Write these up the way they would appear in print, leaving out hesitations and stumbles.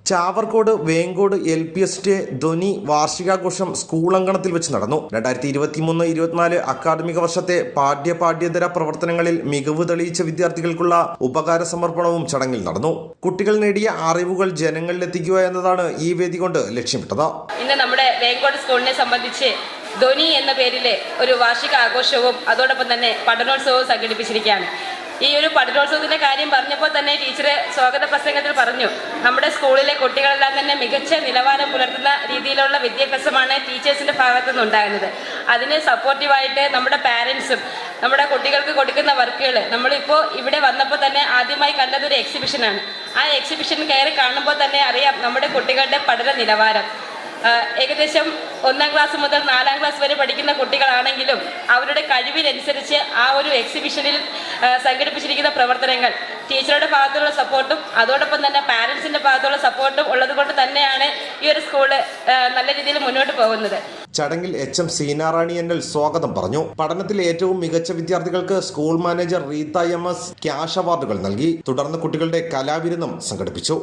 Chavarcode Vengode LPS ധ്വനി വാർഷികാഘോഷം school അങ്കണത്തിൽ വെച്ച് നടന്നു. 2023-24 അക്കാദമിക വർഷത്തെ പാഠ്യേതര പ്രവർത്തനങ്ങളിൽ മികവ് തെളിയിച്ച വിദ്യാർത്ഥികൾക്കുള്ള ഉപകാര സമർപ്പണവും ചടങ്ങിൽ നടന്നു. കുട്ടികൾ നേടിയ അറിവുകൾ ജനങ്ങളിലെത്തിക്കുക എന്നതാണ് ഈ വേദി കൊണ്ട് ലക്ഷ്യമിട്ടത്. ഇന്ന് നമ്മുടെ വേങ്കോട് സ്കൂളിനെ സംബന്ധിച്ച് ധ്വനി എന്ന പേരിൽ ഒരു വാർഷിക ആഘോഷവും അതോടൊപ്പം തന്നെ പഠനോത്സവവും സംഘടിപ്പിച്ചിരിക്കുകയാണ്. ഈ ഒരു പഠനോത്സവത്തിന്റെ കാര്യം പറഞ്ഞപ്പോൾ തന്നെ ടീച്ചർ സ്വാഗത പ്രസംഗത്തിൽ പറഞ്ഞു, നമ്മുടെ സ്കൂളിലെ കുട്ടികളെല്ലാം തന്നെ മികച്ച നിലവാരം പുലർത്തുന്ന രീതിയിലുള്ള വിദ്യാഭ്യാസമാണ് ടീച്ചേഴ്സിന്റെ ഭാഗത്തു നിന്നുണ്ടാകുന്നത്. അതിന് സപ്പോർട്ടീവായിട്ട് നമ്മുടെ പാരൻസും നമ്മുടെ കുട്ടികൾക്ക് കൊടുക്കുന്ന വർക്കുകൾ നമ്മളിപ്പോൾ ഇവിടെ വന്നപ്പോൾ തന്നെ ആദ്യമായി കണ്ടത് ഒരു എക്സിബിഷനാണ്. ആ എക്സിബിഷൻ കയറി കാണുമ്പോൾ തന്നെ അറിയാം നമ്മുടെ കുട്ടികളുടെ പഠന നിലവാരം. ഏകദേശം 1ാം ക്ലാസ് മുതൽ 4ാം ക്ലാസ് വരെ പഠിക്കുന്ന കുട്ടികളാണെങ്കിലും അവരുടെ കഴിവിനനുസരിച്ച് ആ ഒരു എക്സിബിഷനിൽ സംഘടിപ്പിച്ചിരിക്കുന്ന പ്രവർത്തനങ്ങൾ ടീച്ചറുടെ ഭാഗത്തുള്ള സപ്പോർട്ടും അതോടൊപ്പം തന്നെ പാരൻസിന്റെ ഭാഗത്തുള്ള സപ്പോർട്ടും ഉള്ളത് കൊണ്ട് തന്നെയാണ് ഈ ഒരു സ്കൂള് നല്ല രീതിയിൽ മുന്നോട്ട് പോകുന്നത്. ചടങ്ങിൽ HM സീനാറാണി എന്നൽ സ്വാഗതം പറഞ്ഞു. പഠനത്തിൽ ഏറ്റവും മികച്ച വിദ്യാർത്ഥികൾക്ക് school manager Reetha MS cash അവാർഡുകൾ നൽകി. തുടർന്ന് കുട്ടികളുടെ കലാവിരുന്നും സംഘടിപ്പിച്ചു.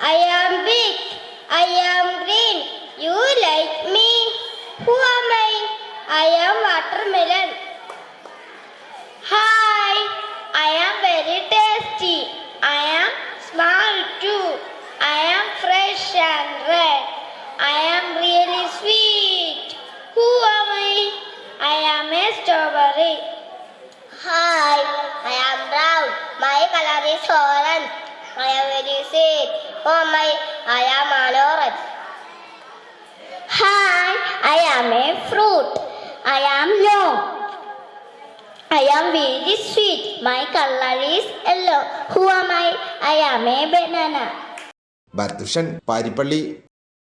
I am big. I am green. You like me. Who am I? I am watermelon. Hi. I am very tasty. I am small too. I am fresh and red. I am really sweet. Who am I? I am a strawberry. Hi, I am brown. My color is orange. I am very sweet. Oh my, I am an orange. fruit. I am long. I am very sweet. My color is yellow. Who am I? I am a banana. ഭരതുഷൻ Parippally.